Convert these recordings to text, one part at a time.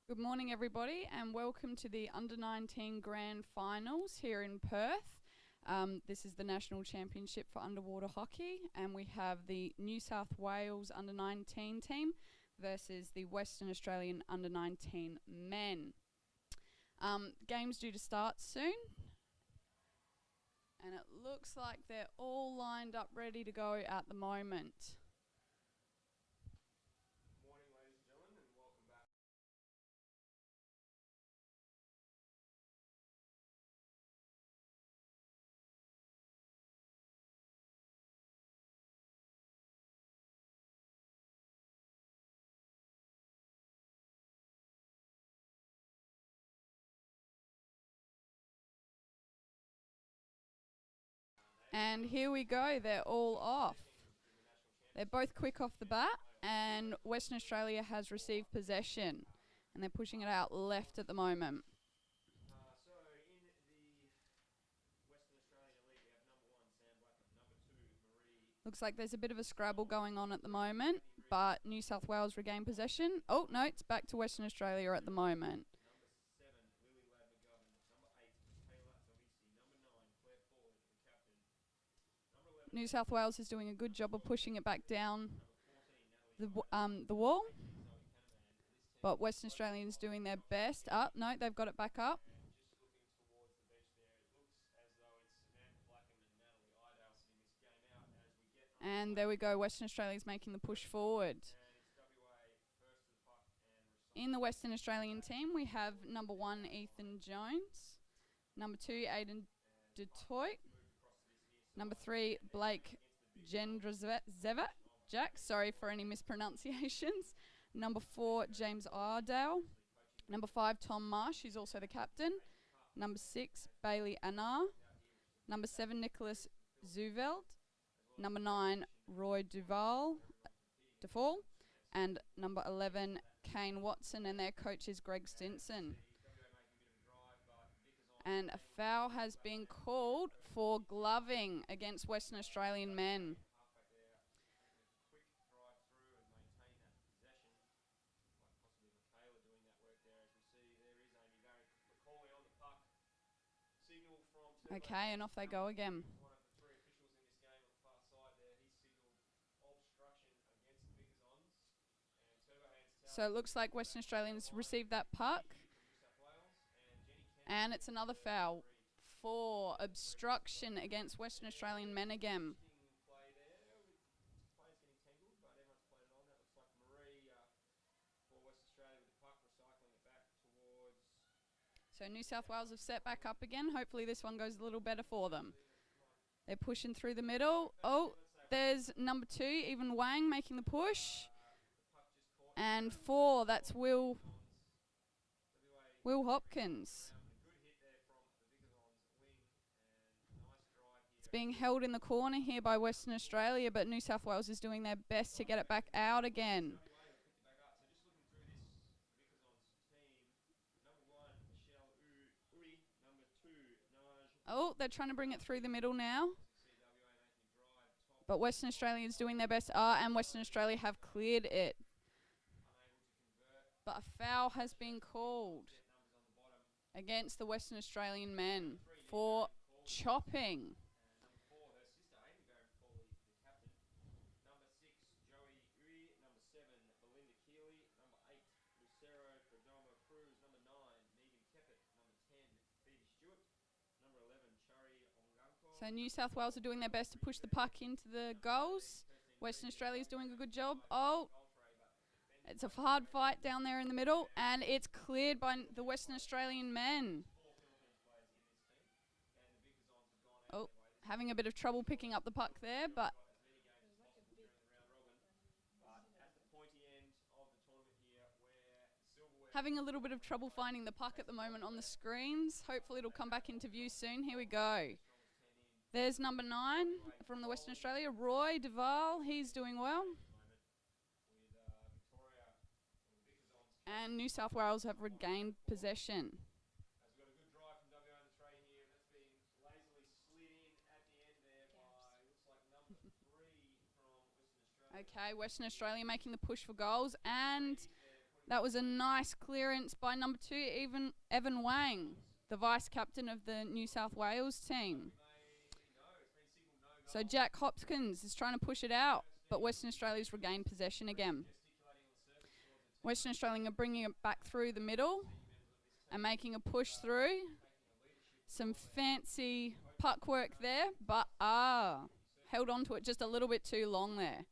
Good morning, everybody, and welcome to the Under-19 Grand Finals here in Perth. This is the National Championship for Underwater Hockey, and we have the New South Wales Under-19 team versus the Western Australian Under-19 men. Game's due to start soon, and it looks like they're all lined up ready to go at the moment. And here we go, they're all off. They're both quick off the bat, and Western Australia has received possession, and they're pushing it out left at the moment. Looks like there's a bit of a scrabble going on at the moment, but New South Wales regain possession. Oh, no, it's back to Western Australia at the moment. New South Wales is doing a good job of pushing it back down the wall, but Western Australians doing their best. No, they've got it back up. And there we go, Western Australia's making the push forward. In the Western Australian team, we have number 1, Ethan Jones, number 2, Aiden Detroit, number 3, Blake Jack, sorry for any mispronunciations, number 4, James Ardale, number 5, Tom Marsh, who's also the captain, number 6, Bailey Anar, number 7, Nicholas Zuveld, number 9, Roy Duvall, and number 11, Kane Watson, and their coach is Greg Stinson. And a foul has been called for gloving against Western Australian men. Okay, and off they go again. So it looks like Western Australians received that puck. And it's another foul for obstruction against Western Australian men again. So New South Wales have set back up again. Hopefully this one goes a little better for them. They're pushing through the middle. Oh, there's number 2, Evan Wang, making the push. And 4, that's Will Hopkins. It's being held in the corner here by Western Australia, but New South Wales is doing their best to get it back out again. Oh, they're trying to bring it through the middle now. But Western Australia is doing their best. And Western Australia have cleared it. But a foul has been called against the Western Australian men for chopping. So New South Wales are doing their best to push the puck into the goals. Western Australia is doing a good job. Oh, it's a hard fight down there in the middle, and it's cleared by the Western Australian men. Oh, having a bit of trouble picking up the puck there, but having a little bit of trouble finding the puck at the moment on the screens. Hopefully it'll come back into view soon. Here we go. There's number 9 from the Western Australia, Roy Duvall. He's doing well. And New South Wales have regained possession. Okay, Western Australia making the push for goals, and That was a nice clearance by number 2, Evan Wang, the vice captain of the New South Wales team. So Jack Hopkins is trying to push it out, but Western Australia's regained possession again. Western Australia are bringing it back through the middle and making a push through. Some fancy puck work there, but held on to it just a little bit too long there.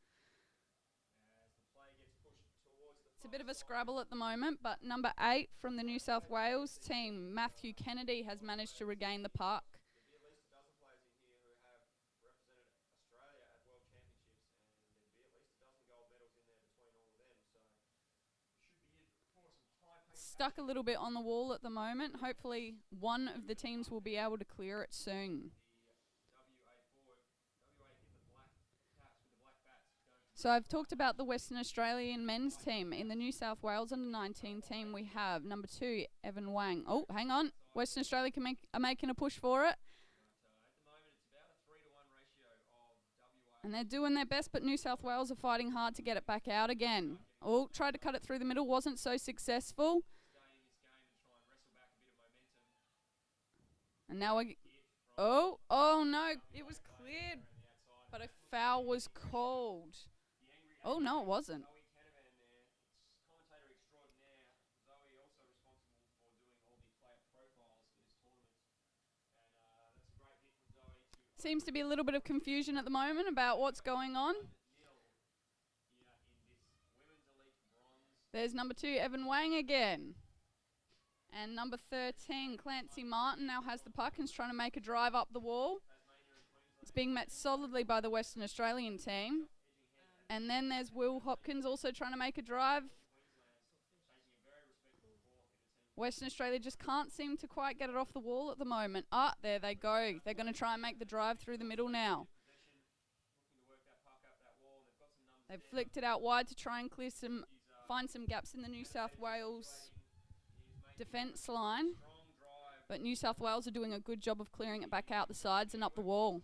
It's a bit of a scrabble at the moment, but number 8 from the New South Wales team, Matthew Kennedy, has managed to regain the puck. Stuck a little bit on the wall at the moment. Hopefully one of the teams will be able to clear it soon. So I've talked about the Western Australian men's team. In the New South Wales under-19 team, we have number 2, Evan Wang. Oh, hang on. Western Australia are making a push for it. And they're doing their best, but New South Wales are fighting hard to get it back out again. Oh, tried to cut it through the middle, wasn't so successful. And now oh no, it was cleared, but a foul was called. Oh no, it wasn't. Seems to be a little bit of confusion at the moment about what's going on. There's number 2, Evan Wang again. And number 13, Clancy Martin, now has the puck and is trying to make a drive up the wall. It's being met solidly by the Western Australian team. And then there's Will Hopkins also trying to make a drive. Western Australia just can't seem to quite get it off the wall at the moment. There they go. They're going to try and make the drive through the middle now. They've flicked it out wide to try and find some gaps in the New South Wales defence line. But New South Wales are doing a good job of clearing it back out the sides and up the wall.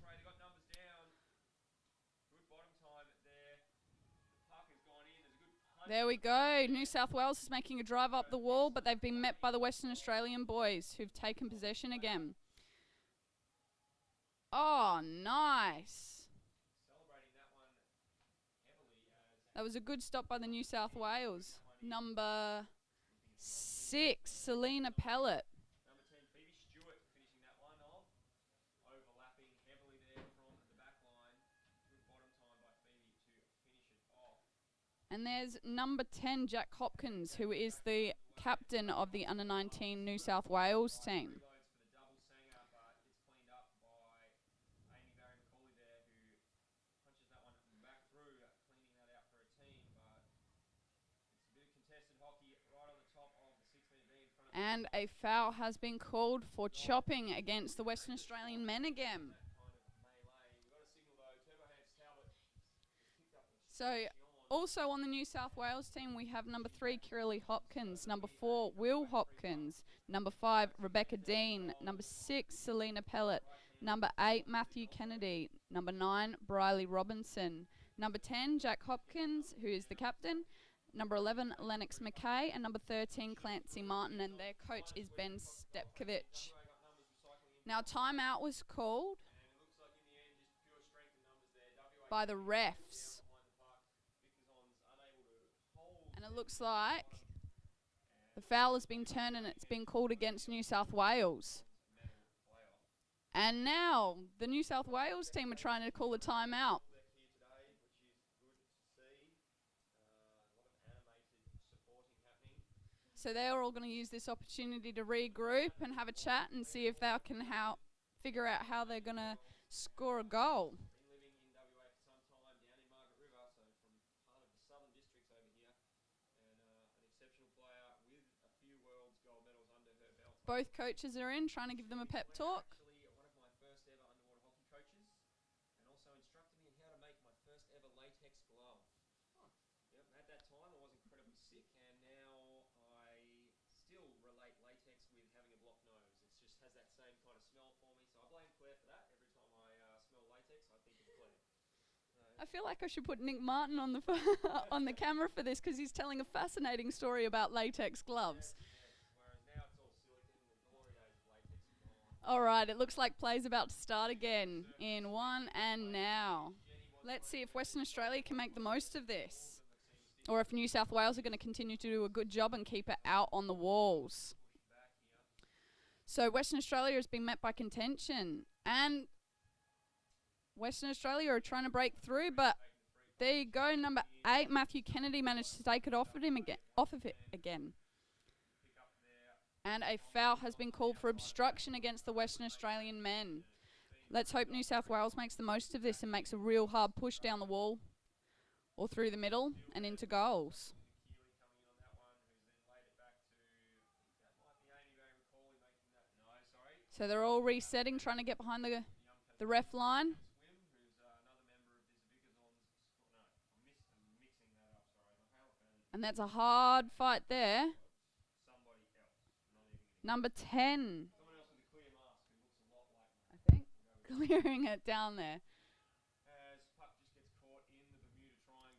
There we go. New South Wales is making a drive up the wall, but they've been met by the Western Australian boys who've taken possession again. Oh, nice. That was a good stop by the New South Wales. Number 6, Selena Pellet. And there's number 10, Jack Hopkins, who is the captain of the under-19 New South Wales team. And a foul has been called for chopping against the Western Australian men again. So also on the New South Wales team, we have number 3, Kirralie Hopkins, number 4, Will Hopkins, number 5, Rebecca Dean, number 6, Selena Pellet, number 8, Matthew Kennedy, number 9, Briley Robinson, number 10, Jack Hopkins, who is the captain, number 11, Lennox McKay, and number 13, Clancy Martin, and their coach is Ben Stepkovich. Now, timeout was called by the refs. And it looks like the foul has been turned and it's been called against New South Wales. And now the New South Wales team are trying to call a timeout. So they're all going to use this opportunity to regroup and have a chat and see if they can figure out how they're going to score a goal. Both coaches are in, trying to give them a pep talk. One of my first ever underwater hockey coaches, and also instructed me in how to make my first ever latex glove. Yep, at that time I was incredibly sick, and now I still relate latex with having a blocked nose. It just has that same kind of smell for me, so I blame Claire for that. Every time I smell latex, I think of Claire. I feel like I should put Nick Martin on the on the camera for this because he's telling a fascinating story about latex gloves. Whereas now it's all silicon. The glory days of latex are gone. All right, it looks like play's about to start again in one and now. Let's see if Western Australia can make the most of this, or if New South Wales are going to continue to do a good job and keep it out on the walls. So Western Australia has been met by contention, and Western Australia are trying to break through, but there you go. Number 8, Matthew Kennedy, managed to take it off of it again. And a foul has been called for obstruction against the Western Australian men. Let's hope New South Wales makes the most of this and makes a real hard push down the wall or through the middle and into goals. So they're all resetting, trying to get behind the ref line. And that's a hard fight there. Number 10. I think. Clearing it down there.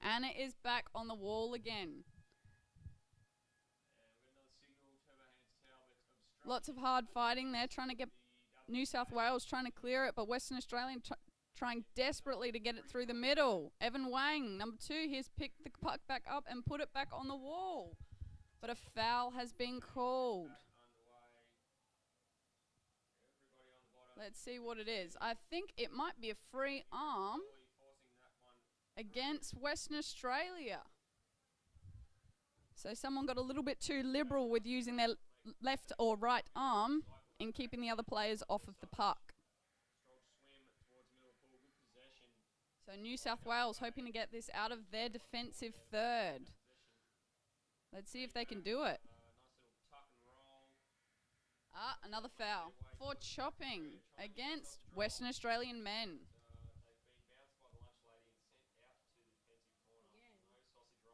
And it is back on the wall again. Lots of hard fighting there, trying to get New South Wales trying to clear it, but Western Australia trying desperately to get it through the middle. Evan Wang, number 2, he's picked the puck back up and put it back on the wall. But a foul has been called. Let's see what it is. I think it might be a free arm against Western Australia. So someone got a little bit too liberal with using their left or right arm in keeping the other players off of the puck. So New South Wales hoping to get this out of their defensive third. Let's see if they can do it. Another foul for chopping against Western Australian men.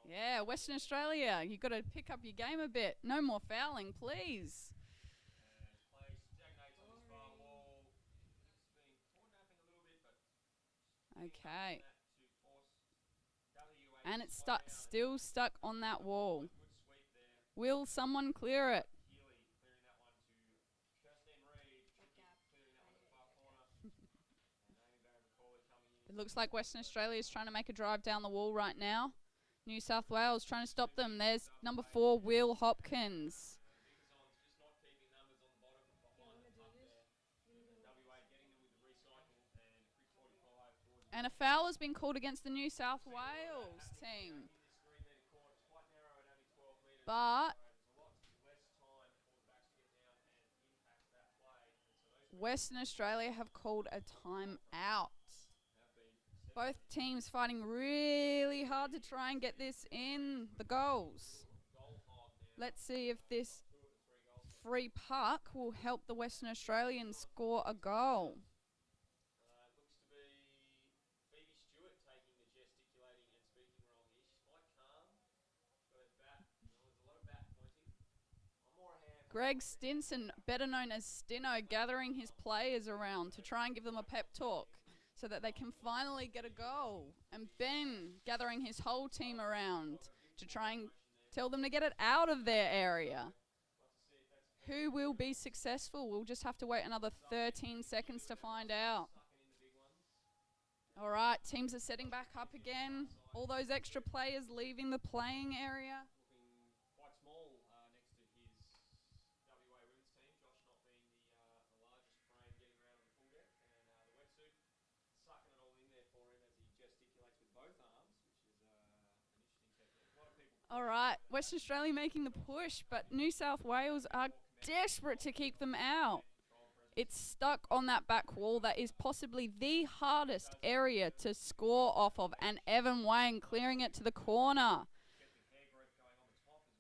Yeah, Western Australia, you've got to pick up your game a bit. No more fouling, please. Okay. And it's still stuck on that wall. Will someone clear it? It looks like Western Australia is trying to make a drive down the wall right now. New South Wales trying to stop them. There's number 4, Will Hopkins. And a foul has been called against the New South Wales team. But Western Australia have called a timeout. Both teams fighting really hard to try and get this in the goals. Let's see if this free puck will help the Western Australians score a goal. Greg Stinson, better known as Stino, gathering his players around to try and give them a pep talk so that they can finally get a goal. And Ben gathering his whole team around to try and tell them to get it out of their area. Who will be successful? We'll just have to wait another 13 seconds to find out. All right, teams are setting back up again. All those extra players leaving the playing area. All right, Western Australia making the push, but New South Wales are desperate to keep them out. It's stuck on that back wall that is possibly the hardest area to score off of, and Evan Wang clearing it to the corner.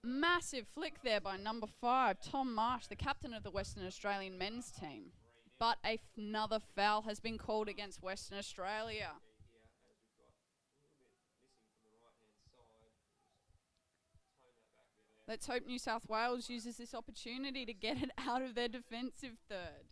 Massive flick there by number 5, Tom Marsh, the captain of the Western Australian men's team. But another foul has been called against Western Australia. Let's hope New South Wales uses this opportunity to get it out of their defensive third.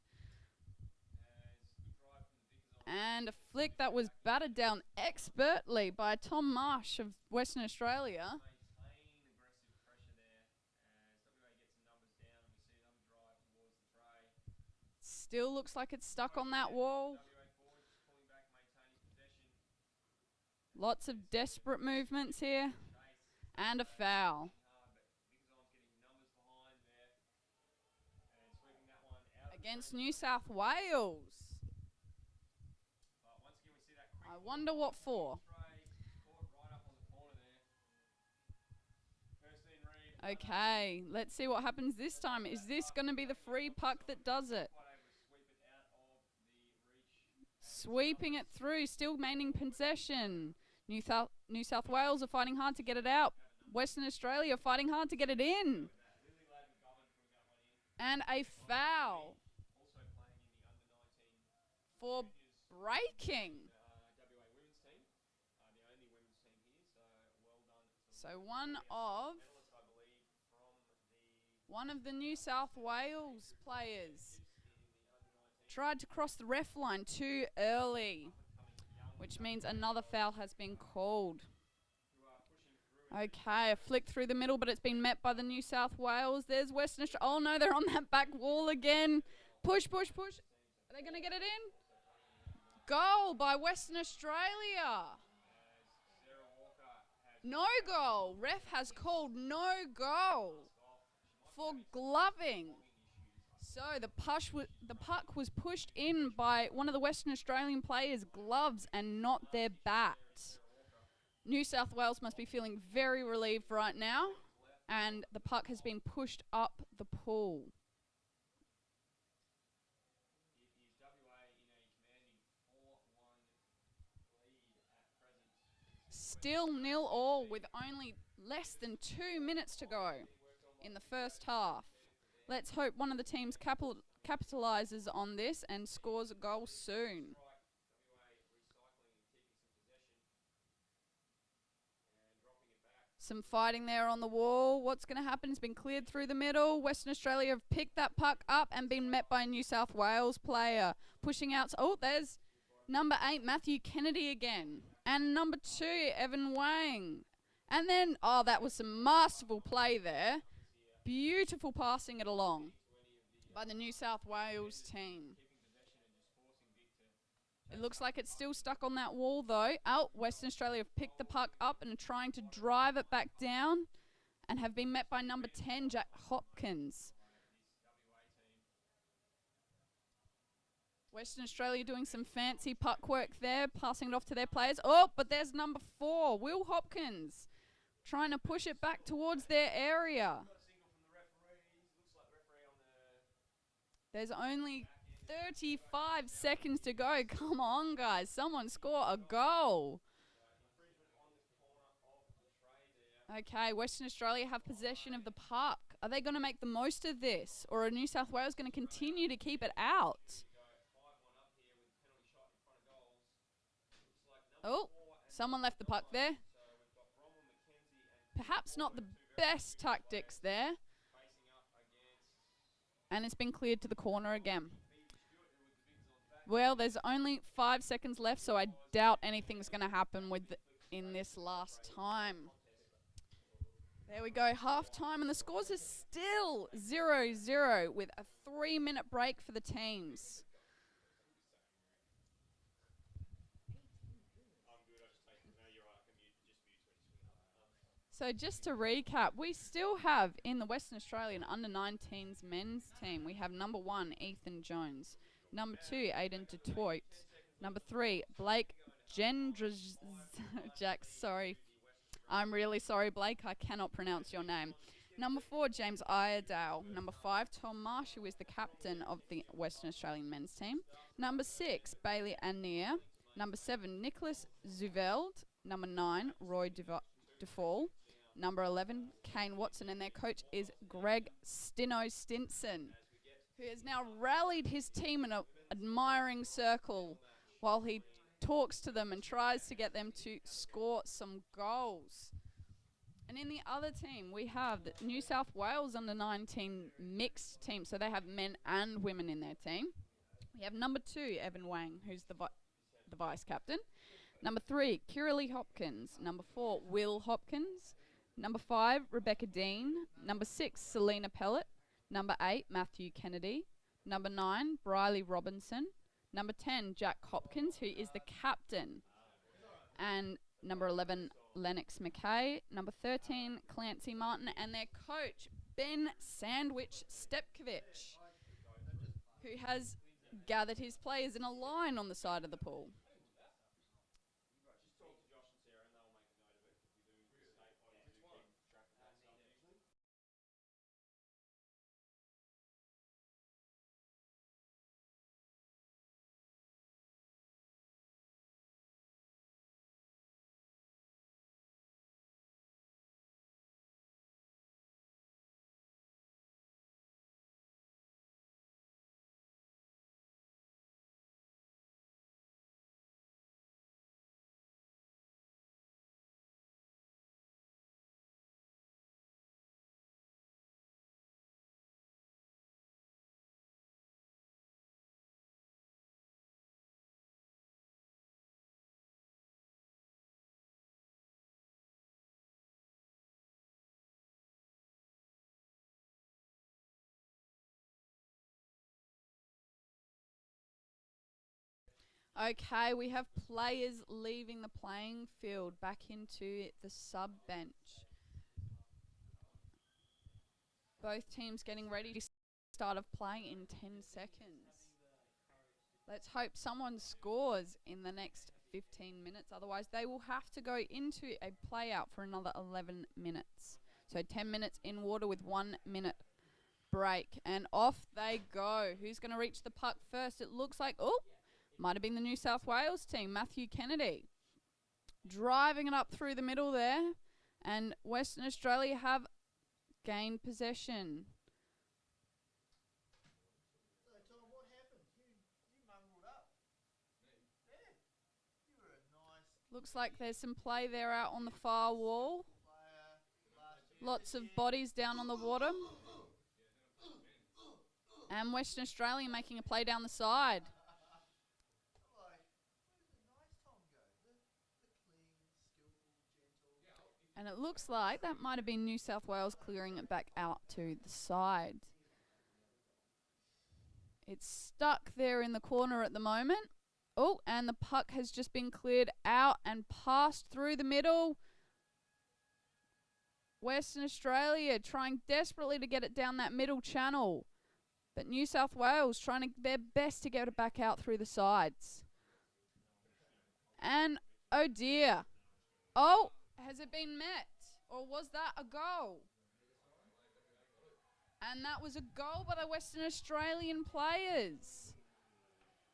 And a flick that was battered down expertly by Tom Marsh of Western Australia. Maintain aggressive pressure there as WA gets some numbers down and we see them drive towards the tray. Still looks like it's stuck on that wall. WA forward just pulling back, maintaining possession. Lots of desperate movements here. Chase. And a foul. Hard, but Vickerson's getting numbers behind there. And sweeping that one out. Against New South Wales. But once again we see that quick I wonder what for. tray caught right up on the corner there. Kirstine Reid. Okay, let's see what happens this time. Is this going to be the free puck that does it? Quite able to sweep it out of the reach. Sweeping it through, still maintaining possession. New South Wales are fighting hard to get it out. Western Australia are fighting hard to get it in. Lily Lad McGovern putting that one in. And a foul Also playing in the under-19 for breaking. WA women's team. The only women's team here, so well done. To So one of medalist, I believe, from one of the New South Wales players in the under-19 tried to cross the ref line too early, which means another foul has been called. who are pushing through. Okay, a flick through the middle, but it's been met by the New South Wales. There's Western Australia. Oh no, they're on that back wall again. Push, push, push. Are they going to get it in? Goal by Western Australia. Sarah Walker has No goal. Ref has called no goal for gloving. So the puck was pushed in by one of the Western Australian players' gloves and not their bat. New South Wales must be feeling very relieved right now, and the puck has been pushed up the pool. It is WA in a commanding 4-1 lead at present. Still 0-0 with only less than 2 minutes to go in the first half. Let's hope one of the teams capitalizes on this and scores a goal soon. WA recycling and keeping some possession and dropping it back. Some fighting there on the wall. What's going to happen? It's been cleared through the middle. Western Australia have picked that puck up and been met by a New South Wales player. Pushing out. Oh, there's number 8, Matthew Kennedy again. And number 2, Evan Wang. And then, oh, that was some masterful play there. Beautiful passing it along by the New South Wales team. It looks like it's still stuck on that wall though. Out, Western Australia have picked the puck up and are trying to drive it back down and have been met by number 10, Jack Hopkins. Western Australia doing some fancy puck work there, passing it off to their players. Oh, but there's number 4, Will Hopkins, trying to push it back towards their area. There's only 35 seconds to go. Come on, guys. Someone score a goal. Okay, Western Australia have possession of the puck. Are they going to make the most of this? Or are New South Wales going to continue to keep it out? Oh, someone left the puck there. Perhaps not the best tactics there. And it's been cleared to the corner again. Well, there's only 5 seconds left, so I doubt anything's going to happen in this last time. There we go, half time, and the scores are still 0-0 with a 3-minute break for the teams. So just to recap, we still have in the Western Australian under-19s men's team, we have number 1, Ethan Jones. Number 2, Aiden Detroit. Number 3, Blake Gendrzak. Sorry. I'm really sorry, Blake. I cannot pronounce your name. Number 4, James Iredale. Number 5, Tom Marsh, who is the captain of the Western Australian men's team. Number 6, Bailey Annear. Number 7, Nicholas Zuveld. Number 9, Roy DeFall. Number 11, Kane Watson, and their coach is Greg Stinson, who has now rallied his team in an admiring circle while he talks to them and tries to get them to score some goals. And in the other team, we have the New South Wales under-19 mixed team, so they have men and women in their team. We have number 2, Evan Wang, who's the the vice captain. Number 3, Kiralee Hopkins. Number 4, Will Hopkins. Number 5, Rebecca Dean. Number 6, Selena Pellett. Number 8, Matthew Kennedy. Number 9, Briley Robinson. Number 10, Jack Hopkins, who is the captain. And number 11, Lennox McKay. Number 13, Clancy Martin. And their coach, Ben Sandwich Stepkovich, who has gathered his players in a line on the side of the pool. Just talk to Josh and Sarah and they'll make a note of it. We do state bodies do keep track of that stuff usually. Okay, we have players leaving the playing field back into the sub bench. Both teams getting ready to start of play in 10 seconds. Let's hope someone scores in the next 15 minutes. Otherwise, they will have to go into a play out for another 11 minutes. So 10 minutes in water with 1 minute break. And off they go. Who's going to reach the puck first? It looks like, oh, might have been the New South Wales team, Matthew Kennedy. Driving it up through the middle there. And Western Australia have gained possession. So, Tom, what happened? You mongreled up. Me? Yeah. You were a nice Looks like there's some play there out on the far wall. player. Lots of bodies down on the water. And Western Australia making a play down the side. Like, where did the nice Tom go? The clean, skillful, gentle. And it looks like that might have been New South Wales clearing it back out to the side. It's stuck there in the corner at the moment. Oh, and the puck has just been cleared out and passed through the middle. Western Australia trying desperately to get it down that middle channel. But New South Wales trying their best to get it back out through the sides. And, oh dear. Oh, has it been met? Or was that a goal? And that was a goal by the Western Australian players.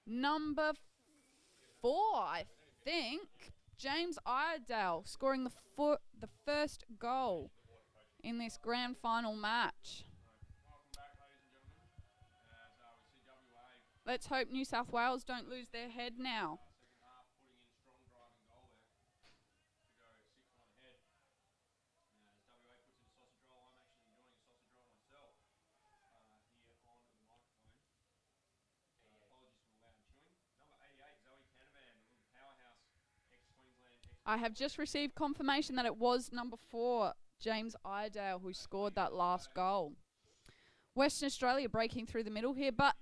Number 4, I think, James Iredale scoring the first goal in this grand final match. Let's hope New South Wales don't lose their head now. I have just received confirmation that it was number 4, James Iredale, who scored that last goal. Western Australia breaking through the middle here, but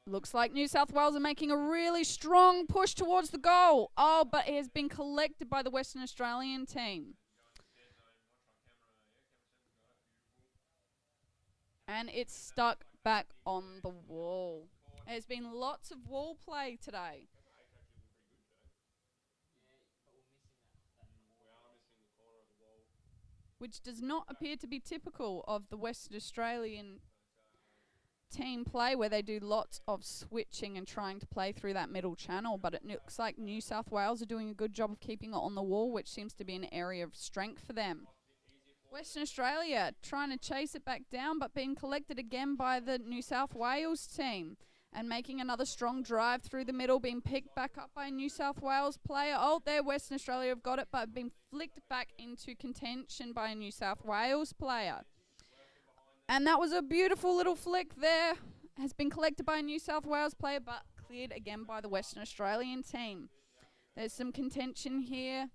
looks like New South Wales are making a really strong push towards the goal. Oh, but it has been collected by the Western Australian team. And it's stuck back on the wall. There's been lots of wall play today. Which does not appear to be typical of the Western Australian team play, where they do lots of switching and trying to play through that middle channel. But it looks like New South Wales are doing a good job of keeping it on the wall, which seems to be an area of strength for them. Western Australia trying to chase it back down, but being collected again by the New South Wales team. And making another strong drive through the middle, being picked back up by a New South Wales player. Oh, there, Western Australia have got it, but been flicked back into contention by a New South Wales player. And that was a beautiful little flick there. Has been collected by a New South Wales player, but cleared again by the Western Australian team. There's some contention here.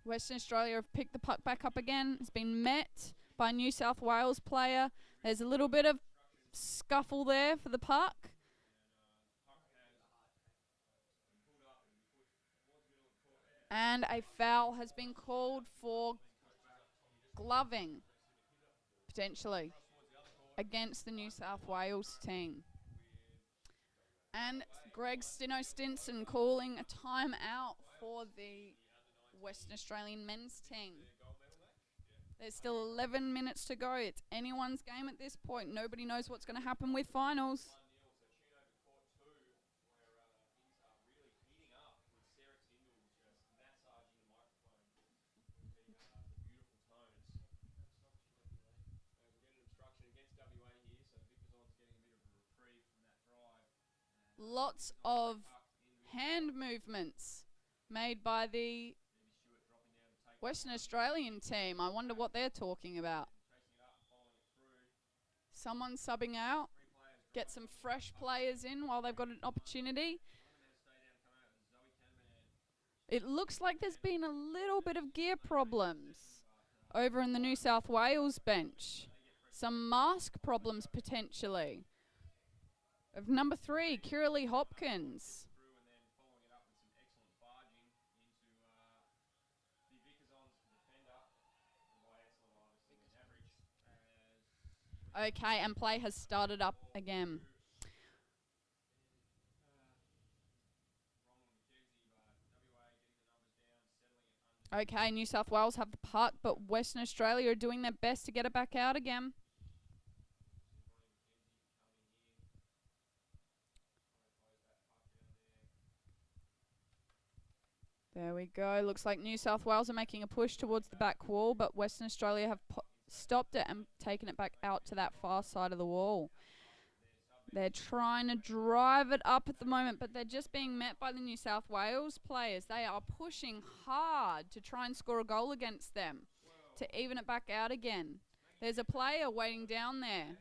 Western Australia have picked the puck back up again. It's been met by a New South Wales player. There's a little bit of scuffle there for the puck. And a foul has been called for gloving, potentially, against the New South Wales team. And Greg Stinson calling a timeout for the Western Australian men's team. There's still 11 minutes to go. It's anyone's game at this point. Nobody knows what's going to happen with finals. Lots of hand movements made by the Western Australian team. I wonder what they're talking about. Someone subbing out. Get some fresh players in while they've got an opportunity. It looks like there's been a little bit of gear problems over in the New South Wales bench. Some mask problems potentially. Of number 3, Kiralee Hopkins. Okay, and play has started up again. Okay, New South Wales have the puck, but Western Australia are doing their best to get it back out again. There we go. Looks like New South Wales are making a push towards the back wall, but Western Australia have stopped it and taken it back out to that far side of the wall. They're trying to drive it up at the moment, but they're just being met by the New South Wales players. They are pushing hard to try and score a goal against them, to even it back out again. There's a player waiting down there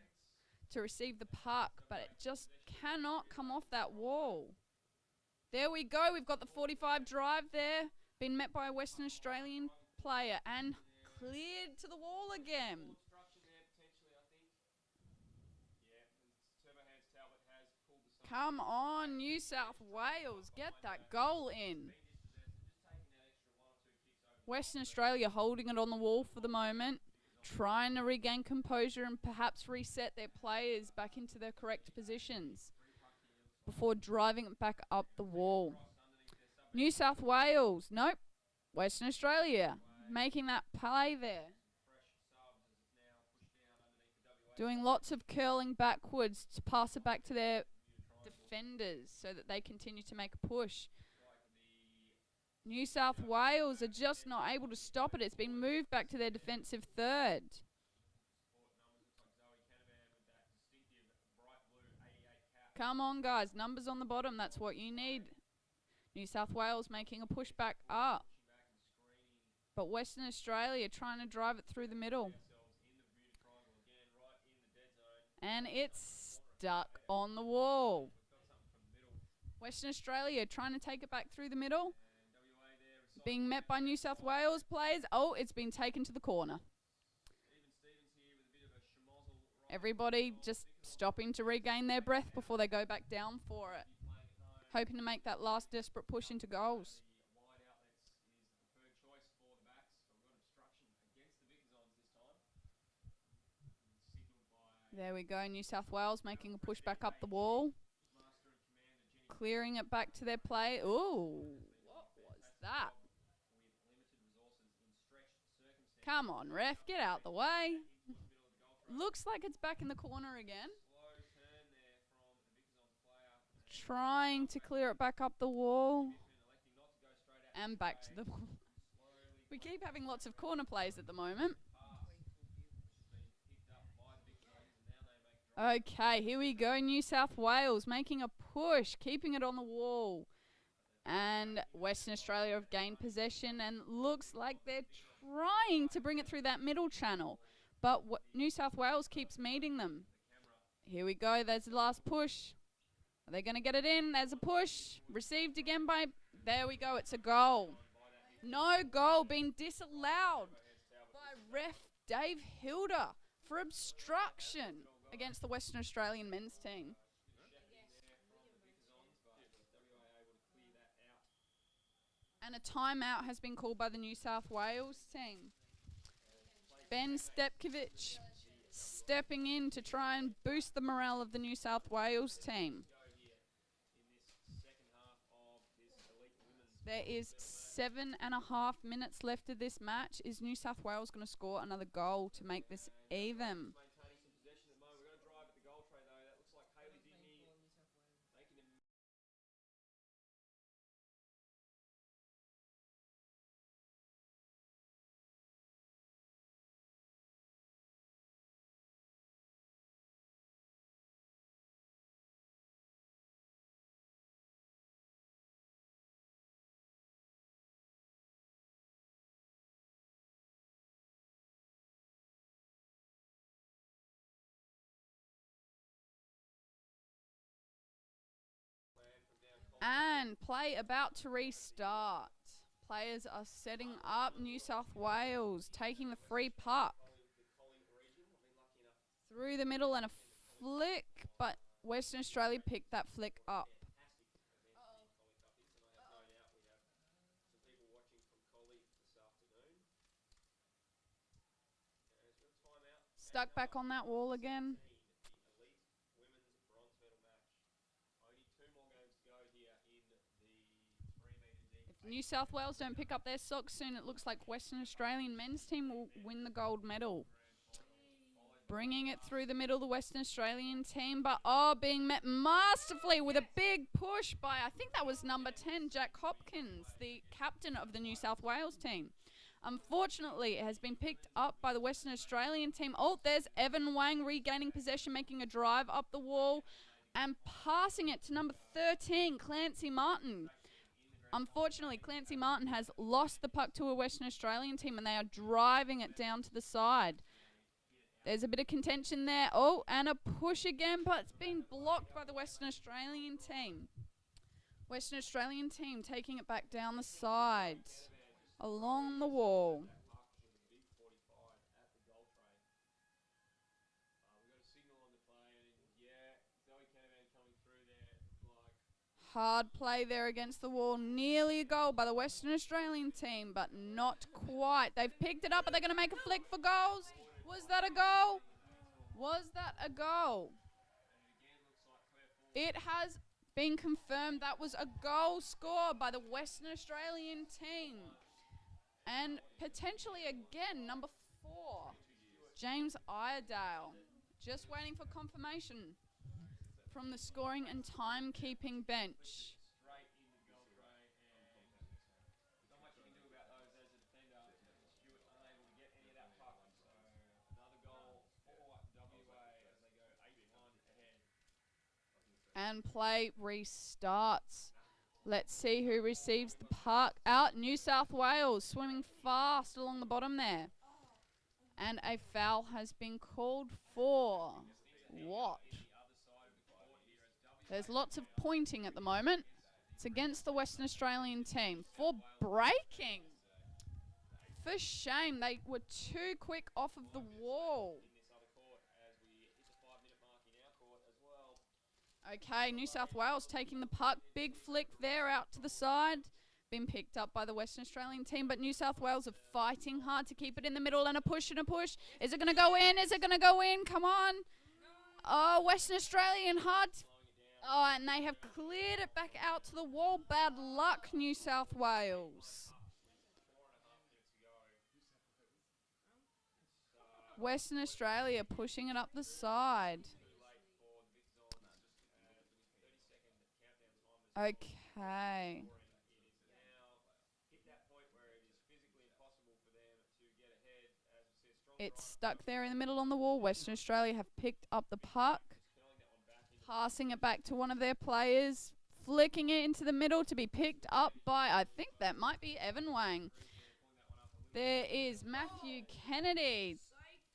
to receive the puck, but it just cannot come off that wall. There we go. We've got the 45 drive there. Been met by a Western Australian player and cleared to the wall again. Come on, New South Wales. Get that goal in. Western Australia holding it on the wall for the moment, trying to regain composure and perhaps reset their players back into their correct positions before driving it back up the wall. New South Wales, nope. Western Australia making that play there. Doing lots of curling backwards to pass it back to their defenders so that they continue to make a push. New South Wales are just not able to stop it. It's been moved back to their defensive third. Come on, guys. Numbers on the bottom. That's what you need. New South Wales making a push back up. But Western Australia trying to drive it through the middle. And it's stuck on the wall. Western Australia trying to take it back through the middle. Being met by New South Wales players. Oh, it's been taken to the corner. Everybody just stopping to regain their breath before they go back down for it. Hoping to make that last desperate push into goals. There we go. New South Wales making a push back up the wall. Clearing it back to their play. Ooh, what was that? Come on, ref, get out the way. Looks like it's back in the corner again. Trying to clear it back up the wall. And back to the wall. We keep having lots of corner plays at the moment. Okay, here we go. New South Wales making a push, keeping it on the wall. And Western Australia have gained possession and looks like they're trying to bring it through that middle channel. but New South Wales keeps meeting them. Here we go. There's the last push. Are they going to get it in? There's a push. Received again by... There we go. It's a goal. No goal being disallowed by ref Dave Hilder for obstruction against the Western Australian men's team. And a timeout has been called by the New South Wales team. Ben Stepkovich stepping in to try and boost the morale of the New South Wales team. There is 7.5 minutes left of this match. Is New South Wales going to score another goal to make this even? And play about to restart. Players are setting up. New South Wales taking the free puck through the middle and a flick, but Western Australia picked that flick up. Stuck back on that wall again. If New South Wales don't pick up their socks soon, it looks like Western Australian men's team will win the gold medal. Bringing it through the middle, the Western Australian team, but being met masterfully with a big push by, I think that was number 10, Jack Hopkins, the captain of the New South Wales team. Unfortunately, it has been picked up by the Western Australian team. There's Evan Wang regaining possession, making a drive up the wall and passing it to number 13, Clancy Martin. Unfortunately, Clancy Martin has lost the puck to a Western Australian team and they are driving it down to the side. There's a bit of contention there. And a push again, but it's been blocked by the Western Australian team. Western Australian team taking it back down the side, along the wall. Hard play there against the wall. Nearly a goal by the Western Australian team, but not quite. They've picked it up, but they're going to make a flick for goals. Was that a goal? Was that a goal? It has been confirmed that was a goal scored by the Western Australian team. And potentially again, number 4, James Iredale. Just waiting for confirmation from the scoring and timekeeping bench. And play restarts. Let's see who receives the puck out. New South Wales swimming fast along the bottom there. And a foul has been called for what? There's lots of pointing at the moment. It's against the Western Australian team for breaking. For shame, they were too quick off of the wall. Okay, New South Wales taking the puck. Big flick there out to the side. Been picked up by the Western Australian team, but New South Wales are fighting hard to keep it in the middle and a push and a push. Is it going to go in? Is it going to go in? Come on. Western Australian hard. And they have cleared it back out to the wall. Bad luck, New South Wales. Western Australia pushing it up the side. Okay. It's stuck there in the middle on the wall. Western Australia have picked up the puck. Passing it back to one of their players. Flicking it into the middle to be picked up by, I think that might be Evan Wang. There is Matthew Kennedy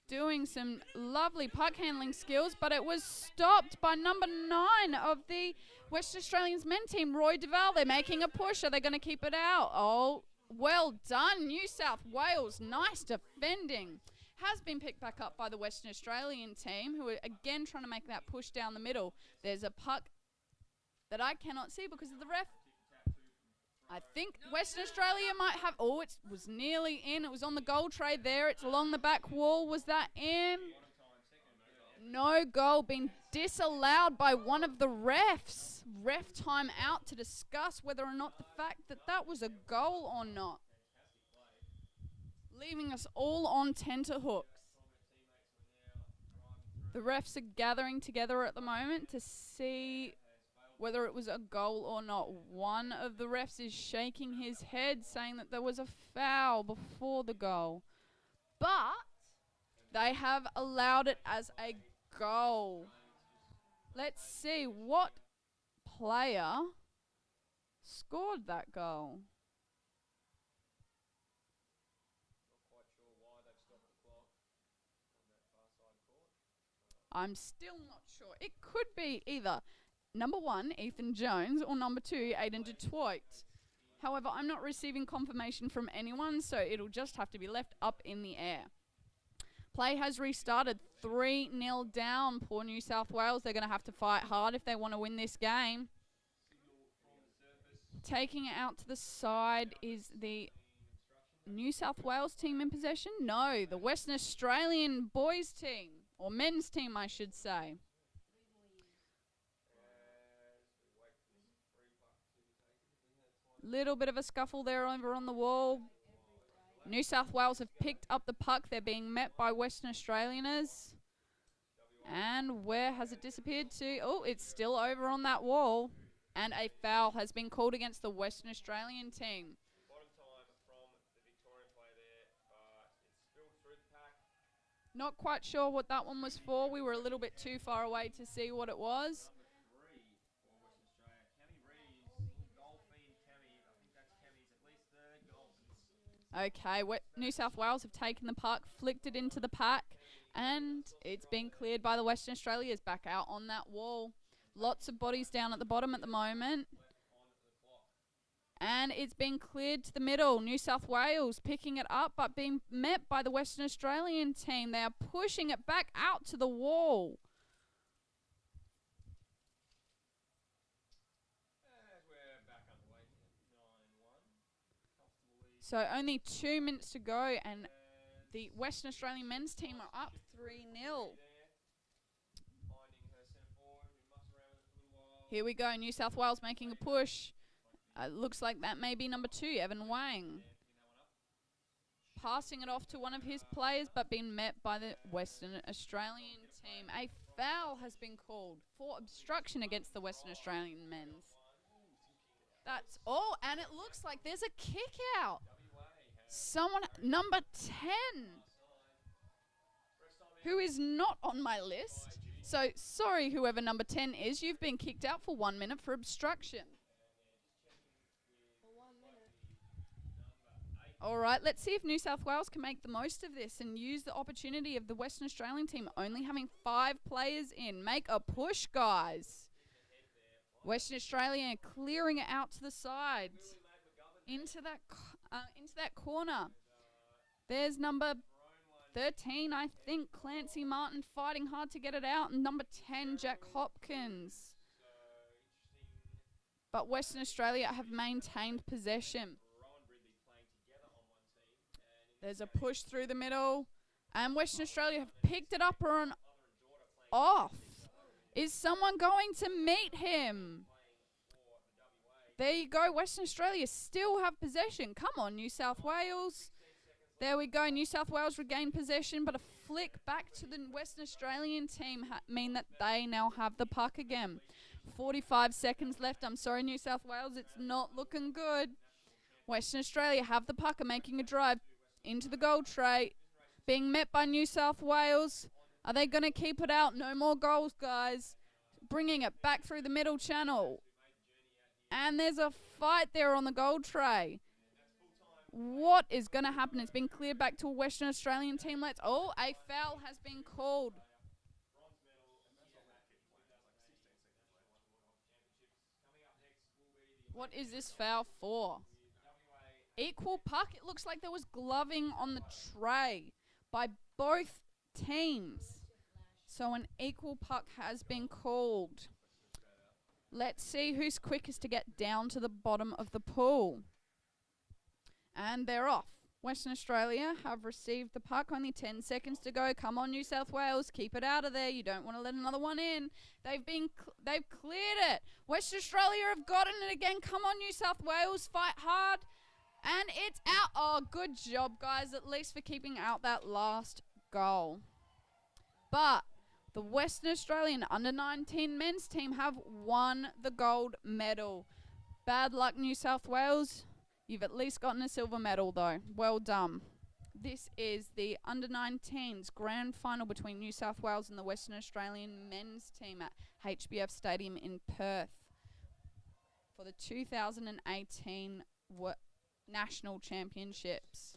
doing some lovely puck handling skills, but it was stopped by number 9 of the Western Australians men team, Roy Duval. They're making a push. Are they going to keep it out? Oh, well done, New South Wales. Nice defending. Has been picked back up by the Western Australian team, who are again trying to make that push down the middle. There's a puck that I cannot see because of the ref. I think Western Australia might have... Oh, it was nearly in. It was on the goal tray there. It's along the back wall. Was that in? No goal. Being disallowed by one of the refs. Ref time out to discuss whether or not the fact that that was a goal or not. Leaving us all on tenterhooks. The refs are gathering together at the moment to see whether it was a goal or not. One of the refs is shaking his head, saying that there was a foul before the goal. But they have allowed it as a goal. Let's see what player scored that goal. I'm still not sure. It could be either number 1, Ethan Jones, or number 2, Aiden Detroit. However, I'm not receiving confirmation from anyone, so it'll just have to be left up in the air. Play has restarted. 3-0 down. Poor New South Wales. They're going to have to fight hard if they want to win this game. Taking it out to the side is the New South Wales team in possession. No, the Western Australian boys team. Or men's team, I should say. Little bit of a scuffle there over on the wall. New South Wales have picked up the puck. They're being met by Western Australianers. And where has it disappeared to? Oh, it's still over on that wall. And a foul has been called against the Western Australian team. Not quite sure what that one was for. We were a little bit too far away to see what it was. Okay, New South Wales have taken the puck, flicked it into the pack, and it's been cleared by the Western Australians back out on that wall. Lots of bodies down at the bottom at the moment. And it's been cleared to the middle. New South Wales picking it up, but being met by the Western Australian team. They are pushing it back out to the wall. So only 2 minutes to go, and the Western Australian men's team are up 3-0. Here we go, New South Wales making a push. Looks like that may be number 2, Evan Wang. Passing it off to one of his players, but being met by the Western Australian team. A foul has been called for obstruction against the Western Australian men's. That's all, and it looks like there's a kick out. Someone, number 10, who is not on my list. So, sorry, whoever number 10 is, you've been kicked out for 1 minute for obstruction. All right, let's see if New South Wales can make the most of this and use the opportunity of the Western Australian team only having 5 players in. Make a push, guys. Western Australia clearing it out to the sides. Into that corner. There's number 13, I think, Clancy Martin fighting hard to get it out. And number 10, Jack Hopkins. But Western Australia have maintained possession. There's a push through the middle. And Western Australia have picked it up or an off. Is someone going to meet him? There you go. Western Australia still have possession. Come on, New South Wales. There we go. New South Wales regain possession, but a flick back to the Western Australian team mean that they now have the puck again. 45 seconds left. I'm sorry, New South Wales. It's not looking good. Western Australia have the puck and making a drive into the goal tray. Being met by New South Wales. Are they going to keep it out? No more goals, guys. Bringing it back through the middle channel. And there's a fight there on the goal tray. What is going to happen? It's been cleared back to a Western Australian team. A foul has been called. What is this foul for? Equal puck. It looks like there was gloving on the tray by both teams. So an equal puck has been called. Let's see who's quickest to get down to the bottom of the pool. And they're off. Western Australia have received the puck. Only 10 seconds to go. Come on, New South Wales. Keep it out of there. You don't want to let another one in. They've cleared it. Western Australia have gotten it again. Come on, New South Wales. Fight hard. And it's out. Oh, good job, guys, at least for keeping out that last goal. But the Western Australian under-19 men's team have won the gold medal. Bad luck, New South Wales. You've at least gotten a silver medal, though. Well done. This is the under-19s grand final between New South Wales and the Western Australian men's team at HBF Stadium in Perth for the 2018 National Championships.